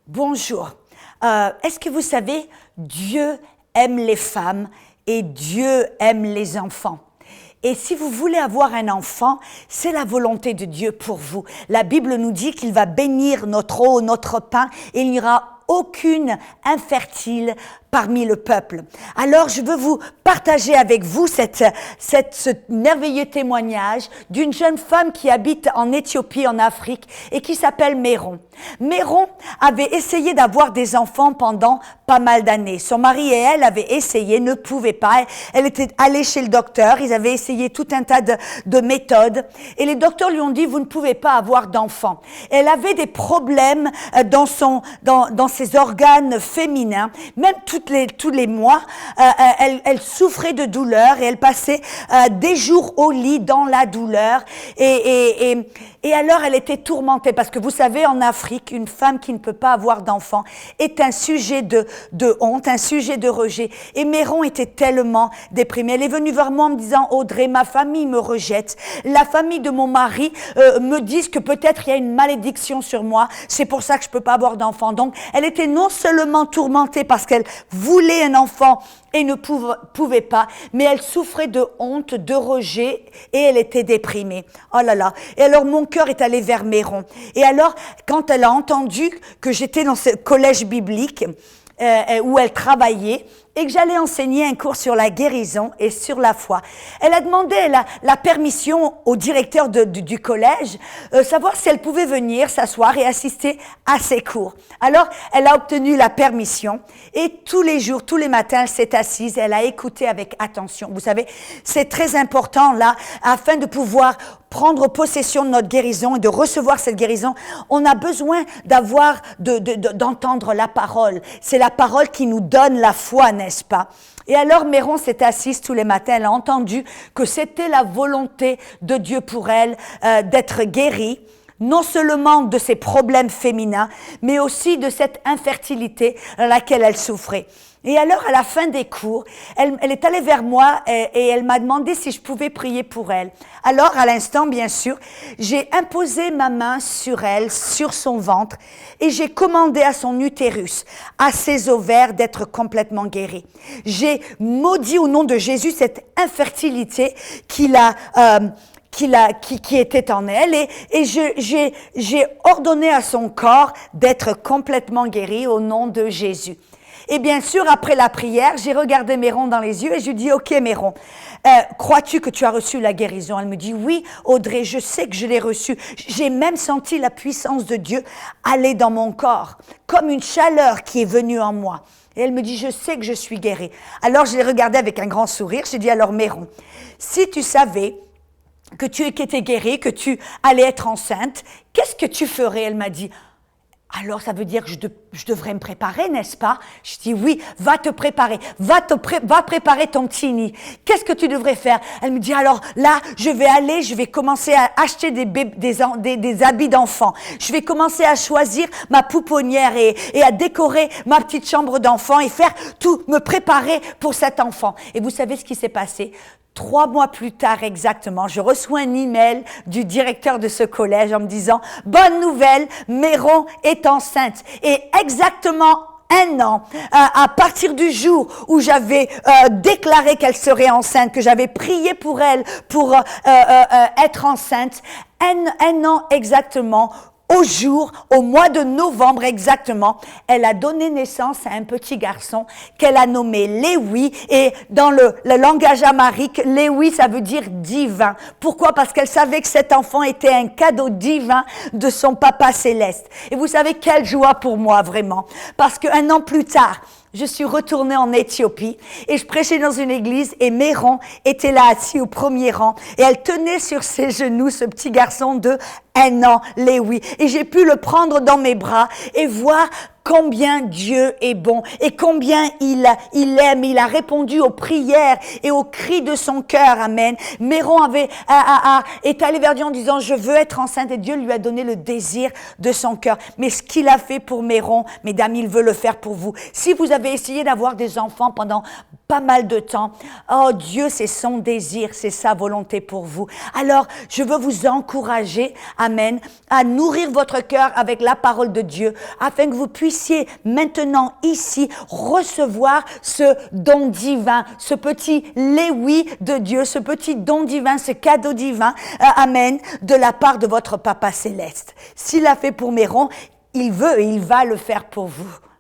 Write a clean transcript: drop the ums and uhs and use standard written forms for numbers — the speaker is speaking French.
Bonjour. Est-ce que vous savez, Dieu aime les femmes et Dieu aime les enfants. Et si vous voulez avoir un enfant, c'est la volonté de Dieu pour vous. La Bible nous dit qu'il va bénir notre eau, notre pain, et il n'y aura aucune infertile parmi le peuple. Alors, je veux vous partager avec vous ce merveilleux témoignage d'une jeune femme qui habite en Éthiopie, en Afrique, et qui s'appelle Méron. Méron avait essayé d'avoir des enfants pendant pas mal d'années. Son mari et elle avaient essayé, ne pouvaient pas. Elle était allée chez le docteur, ils avaient essayé tout un tas de méthodes, et les docteurs lui ont dit, vous ne pouvez pas avoir d'enfants. Elle avait des problèmes dans ses organes féminins, même tous les mois, elle souffrait de douleur et elle passait des jours au lit dans la douleur et alors elle était tourmentée parce que vous savez, en Afrique, une femme qui ne peut pas avoir d'enfant est un sujet de honte, un sujet de rejet. Et Méron était tellement déprimée. Elle est venue vers moi en me disant, Audrey, ma famille me rejette, la famille de mon mari me disent que peut-être il y a une malédiction sur moi, c'est pour ça que je peux pas avoir d'enfant. Donc elle était non seulement tourmentée parce qu'elle voulait un enfant et ne pouvait pas, mais elle souffrait de honte, de rejet et elle était déprimée. Oh là là. Et alors mon cœur est allé vers Méron. Et alors quand elle a entendu que j'étais dans ce collège biblique où elle travaillait et que j'allais enseigner un cours sur la guérison et sur la foi, elle a demandé la permission au directeur du collège, savoir si elle pouvait venir s'asseoir et assister à ses cours. Alors, elle a obtenu la permission et tous les jours, tous les matins, elle s'est assise, elle a écouté avec attention. Vous savez, c'est très important là, afin de pouvoir prendre possession de notre guérison et de recevoir cette guérison, on a besoin d'entendre la parole. C'est la parole qui nous donne la foi, n'est-ce pas? Et alors Méron s'est assise tous les matins, elle a entendu que c'était la volonté de Dieu pour elle d'être guérie, non seulement de ses problèmes féminins, mais aussi de cette infertilité à laquelle elle souffrait. Et alors, à la fin des cours, elle est allée vers moi et elle m'a demandé si je pouvais prier pour elle. Alors, à l'instant, bien sûr, j'ai imposé ma main sur elle, sur son ventre, et j'ai commandé à son utérus, à ses ovaires d'être complètement guéris. J'ai maudit au nom de Jésus cette infertilité qui était en elle et j'ai ordonné à son corps d'être complètement guéri au nom de Jésus. Et bien sûr, après la prière, j'ai regardé Méron dans les yeux et je lui ai dit, « Ok Méron, crois-tu que tu as reçu la guérison ?» Elle me dit, « Oui Audrey, je sais que je l'ai reçue. J'ai même senti la puissance de Dieu aller dans mon corps, comme une chaleur qui est venue en moi. » Et elle me dit, « Je sais que je suis guérie. » Alors je l'ai regardée avec un grand sourire, j'ai dit, « Alors Méron, si tu savais que tu étais guérie, que tu allais être enceinte, qu'est-ce que tu ferais ?» Elle m'a dit, alors, ça veut dire que je devrais me préparer, n'est-ce pas? Je dis, oui, va te préparer, va préparer ton petit nid. Qu'est-ce que tu devrais faire? Elle me dit, alors là, je vais commencer à acheter des habits d'enfants. Je vais commencer à choisir ma pouponnière et à décorer ma petite chambre d'enfant et faire tout, me préparer pour cet enfant. Et vous savez ce qui s'est passé? 3 mois plus tard exactement, je reçois un email du directeur de ce collège en me disant « Bonne nouvelle, Méron est enceinte. » Et exactement 1 an, à partir du jour où j'avais déclaré qu'elle serait enceinte, que j'avais prié pour elle pour être enceinte, un an exactement, au mois de novembre exactement, elle a donné naissance à un petit garçon qu'elle a nommé Léwi. Et dans le langage amharique, Léwi, ça veut dire divin. Pourquoi? Parce qu'elle savait que cet enfant était un cadeau divin de son papa céleste. Et vous savez quelle joie pour moi, vraiment. Parce qu'1 an plus tard, je suis retournée en Éthiopie et je prêchais dans une église et Méron était là assis au premier rang et elle tenait sur ses genoux ce petit garçon de 1 an, Léwi. Et j'ai pu le prendre dans mes bras et voir combien Dieu est bon et combien il aime. Il a répondu aux prières et aux cris de son cœur. Amen. Méron est allé vers Dieu en disant, je veux être enceinte, et Dieu lui a donné le désir de son cœur. Mais ce qu'il a fait pour Méron, mesdames, il veut le faire pour vous. Si vous avez essayé d'avoir des enfants pendant pas mal de temps. Oh, Dieu, c'est son désir, c'est sa volonté pour vous. Alors, je veux vous encourager, amen, à nourrir votre cœur avec la parole de Dieu, afin que vous puissiez maintenant, ici, recevoir ce don divin, ce petit léoui de Dieu, ce petit don divin, ce cadeau divin, amen, de la part de votre Papa Céleste. S'il l'a fait pour Méron, il veut et il va le faire pour vous.